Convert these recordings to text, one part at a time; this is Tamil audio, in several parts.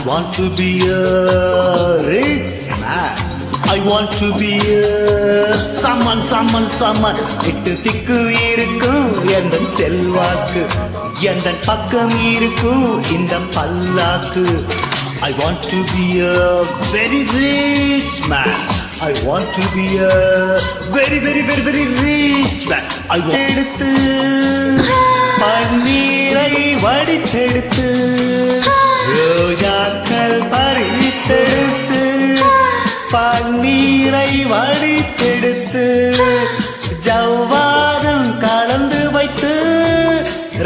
want to be a rich man. I want to be a someone. இட்டு திக்கு இருக்கும் எந்த செல்வாக்கு, எந்த பக்கம் இருக்கும் இந்த பல்லாக்கு. I want to be a very rich man. I want to be a very rich man. I want எடுத்து பன்னீரை வடித்தெடுத்து ரோஜாக்கள் பறித்தெடுத்து பன்னீரை வடித்தெடுத்து ஜவ்வாதம் கலந்து வைத்து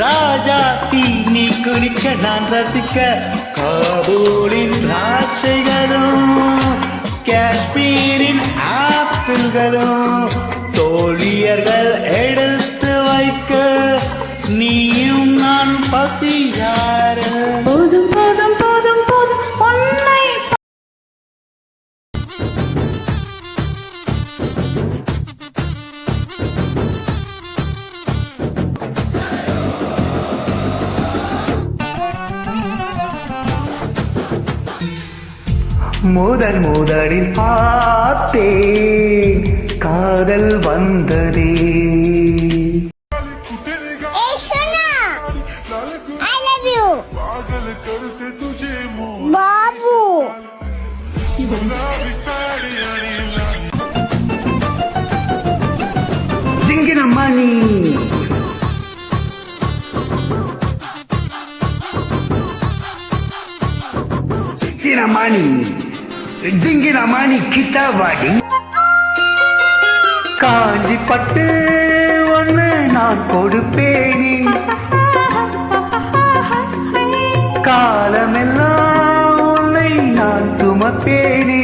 ராஜாத்தி நீ குளிக்க நான் ரசிக்க காபூலின் திராட்சைகளும் காஷ்மீரின் ஆப்பிள்களும் தோழியர்கள் எடுத்து வைக்க நீயும் நான் பசியார. போதும் போதும் போதும் போதும் உன்னை முதலில் பார்த்தேன் காதல் வந்ததே. बाबू జింగిన మణి జింగిన మణి கிட்டவாடி காஞ்சி பட்டு ஒன்று நான் கொடுப்பேனே காலமெல்லாம் உன்னை நான் சுமப்பேனே.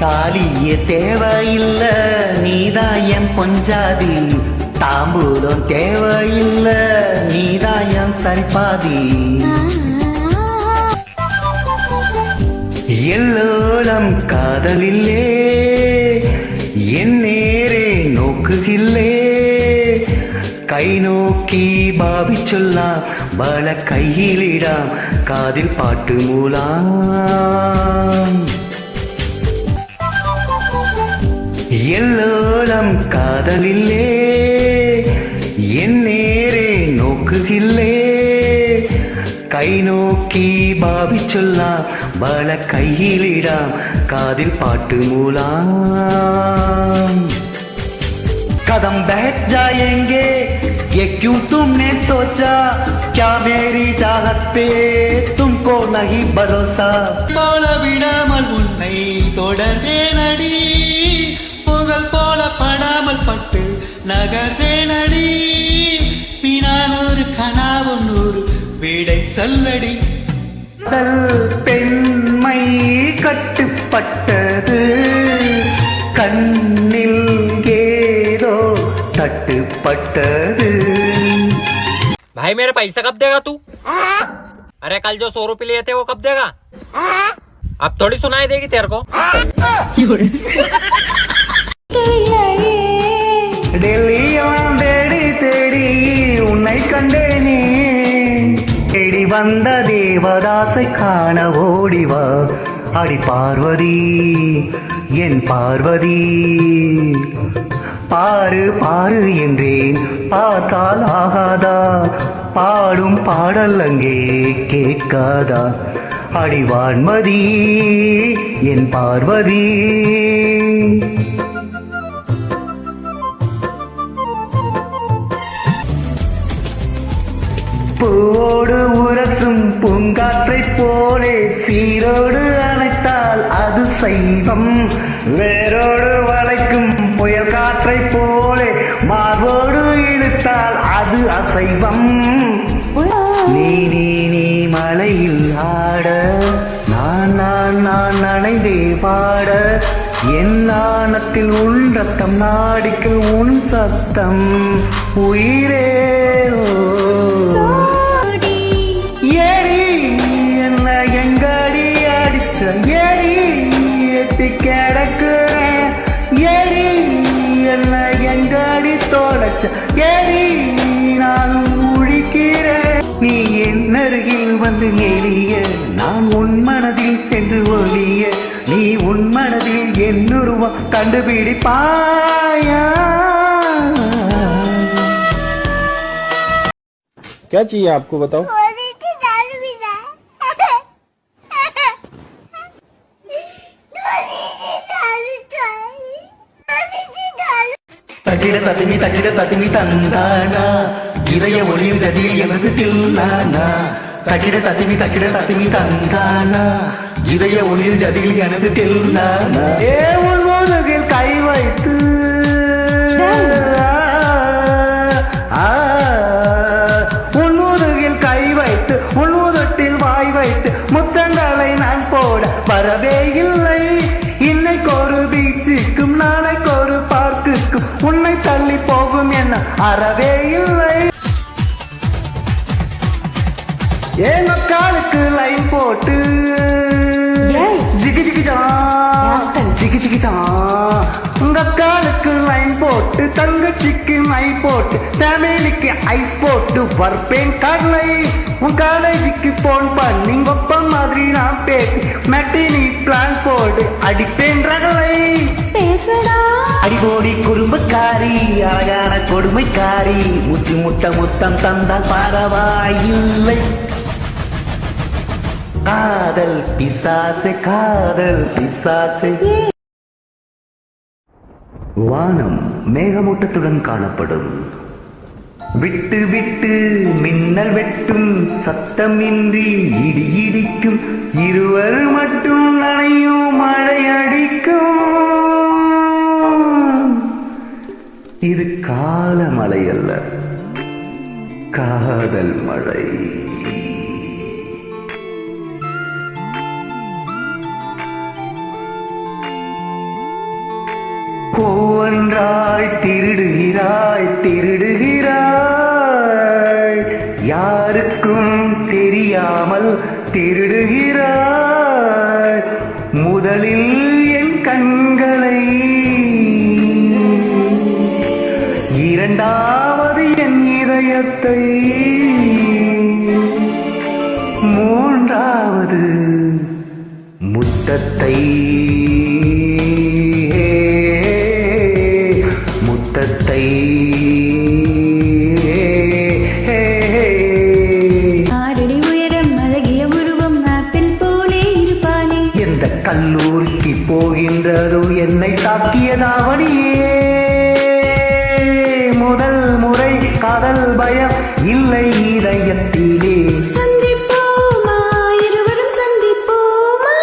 தாலிய தேவையில்ல நீதாயம் பொஞ்சாதி, தாம்பூலம் தேவையில்ல நீதாயம் சரிபாதி. எல்லோரம் காதலில்லே என் நேரே நோக்குகில்லே கை நோக்கி பாவி சொல்லாம் பல கையிலிடாம் காதில் பாட்டு மூலாம். எல்லோரம் காதலில்லே என் நேரே நோக்குகில்லே கை நோக்கி பாவி சொல்லாம் பல கையிலிடாம் காதில் பாட்டு மூலாம். कदम बैठ जाएंगे ये क्यों तुमने सोचा, क्या मेरी चाहत पे तुमको नहीं भरोसा. போல விடாமல் உன்னை தொடர்வேனடி, புகழ் போல படாமல் பட்டு நகர்வேனடி. பின்னானொரு கனாவு நூறு விடை சொல்லடி. பெண்மை கட்டுப்பட்டது கண்ணில் तटपटद. भाई मेरे पैसा कब देगा तू? अरे कल जो 100 रुपए लिए थे वो कब देगा? अब थोड़ी सुनाई देगी तेरे को. டெல்லியாம் தேடி தேடி உன்னை கண்டேனே, தேடி வந்த தேவதாசை காண ஓடிவா. அடி பார்வதி என் பார்வதி, பாரு பாரு என்றேன் பார்த்தால் ஆகாதா, பாடும் பாடல் அங்கே கேட்காதா. அடிவான்மதி என் பார்வதி. பூவோடு உரசும் பூங்காற்றை போலே சீரோடு அணைத்தால் அது சைவம், வேரோடு வளைக்கும் புயல் காற்றை போலே மார்போடு இழுத்தால் அது அசைவம். நீ நீ நீ மலையில் ஆட நான் நான் நான் நனைந்தே பாட, என் நாணத்தில் உன் ரத்தம் நாடிக்குள் உன் சத்தம் உயிரே. ஏடி என்ன எங்கடி அடிச்ச, ஏடி எட்டி கிடக்குறேன், ஏடி என்ன எங்கடி தோலைச்ச, ஏடி நான் உழிக்கிறேன். நீ என் அருகில் வந்து எளிய நான் உன் மனதில் சென்று ஒளிய நீ உன் மனதில் என் உருவம் கண்டுபிடிப்பாயா क्या चाहिए आपको बताओ? தட்டிட தட்டிமி தந்தானா இதய ஒளியும் ஜதியில் எனது தில்லானா தட்டிட தட்டிமி தந்தானா இதய ஒளியில் ஜதியில் எனது தில்லானா ஏ உன் முதுகில் கை வைத்து உன் முதுகில் கை வைத்து உன் உதட்டில் வாய் வைத்து முத்தங்களை நான் போட வரவே இல்லை இன்னைக்கு ஒரு பீச்சுக்கும் நாளைக்கு ஒரு பார்க்குக்கும் உன்னை தள்ளி போகும் என்ன அறவே இல்லை ஏன் காலுக்கு லைன் போட்டு ஜிகி ஜிகி உங்க காலுக்கு லைன் போட்டு தங்கச்சிக்கு மை போட்டு ஃபேமிலிக்கு ஐஸ் போட்டு வர்ப்பேன் கடலை உன் காலேஜுக்கு போன் பண்ணி ஒப்பம் மாதிரி நான் பேசி மெட்டினி பிளான் போடு அடிப்பேன் ரகலை பேசடா அடிபோடி குறும்புக்காரி அழகான கொடுமைக்காரி முத்தி முத்தம் தந்தால் பரவாயில்லை காதல் பிசாசே வானம் மேகமூட்டத்துடன் காணப்படும் விட்டு விட்டு மின்னல் வெட்டும் சத்தமின்றி இடி இடிக்கும் இருவர் மட்டும் நனையும் மழை அடிக்கும் இது கால மழை அல்ல காதல் மழை ஒவ்வொன்றாய் திருடுகிறாய் யாருக்கும் தெரியாமல் திருடுகிறாய் முதலில் என் கண்களை இரண்டாவது என் இதயத்தை மூன்றாவது முத்தத்தை ஆறடி உயரம் அழகிய உருவம் ஆப்பிள் போலே இருப்பானே எந்த கல்லூரிக்கு போகின்றதோ என்னை தாக்கியதாவடியே முதல் முறை காதல் பயம் இல்லை இதயத்திலே சந்திப்போமா இருவரும் சந்திப்போமா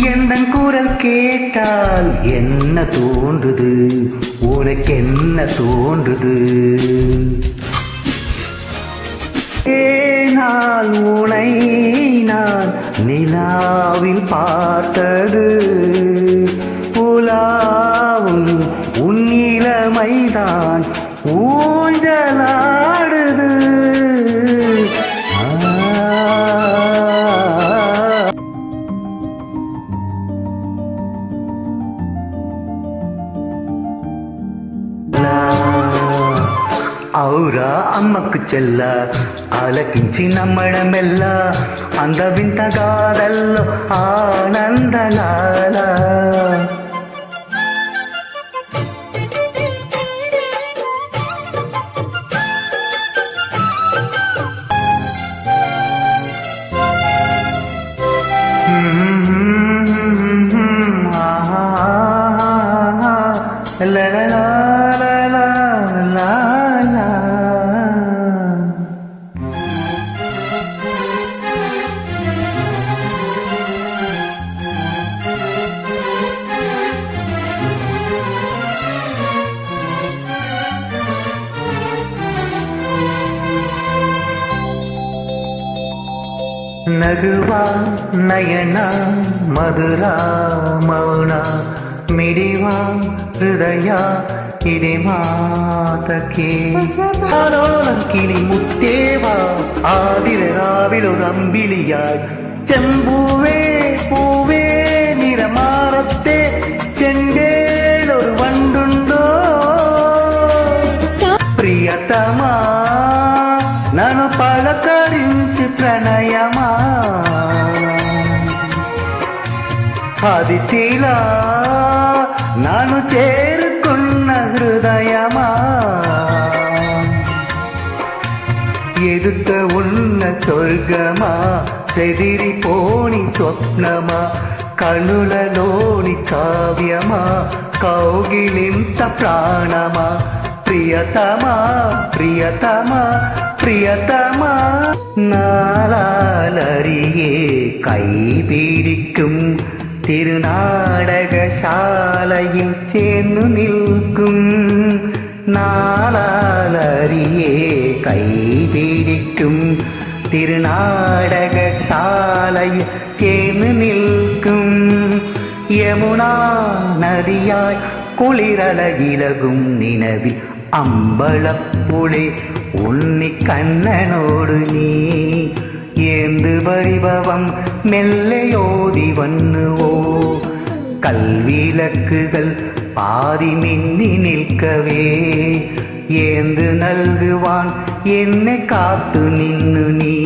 எந்தன் குரல் கேட்டால் என்ன தோன்றுது உனக்கு என்ன தோன்றுது ஏனால் உனை நான் நிலாவில் பார்த்தது புலாவும் உன்னிலமைதான் ஊஞ்சலாடுது ఔరా అమ్మకు చెల్ల ఆలకించి నమ్మడమెల్ల అంద వింత గాథల్లో ఆనందలాల ನಗುವಾ ನಯನ ಮಧುರ ಮೌನ ಮಿಡಿವ ಹೃದಯ ಇಡೆ ಮಾತಕ್ಕೆ കിളി മുത്തേവാ ആതിര രാവിലൊരമ്പിളിയായി ചെമ്പൂവേ പൂവേ హృదయమా ఆదిత్యలా నన్ను చేరుకున్న హృదయమా ఎదుట ఉన్న స్వర్గమా చెదిరిపోని స్వప్నమా కనులలోని కావ్యమా కౌగిలింత ప్రాణమా ప్రియతమా ప్రియతమా പ്രിയതമാ നാളറിയേ കൈപിടിക്കും തിരുനാടകശാലയിൽ ചേർന്നു നിൽക്കും നാളറിയേ കൈപിടിക്കും തിരുനാടകശാലയിൽ ചേർന്നു നിൽക്കും യമുനാ നദിയായി കുളിരളകിലകും നിലവിൽ അമ്പളപ്പുളെ ഉണ്ണിക്കണ്ണനോട് നീ എന്ത് പരിഭവം മെല്ലയോതി വന്നുവോ കൽവിലക്കുകൾ പാതി മിന്നി നിൽക്കവേ എന്ത് നൽകുവാൻ എന്നെ കാത്തു നിന്നു നീ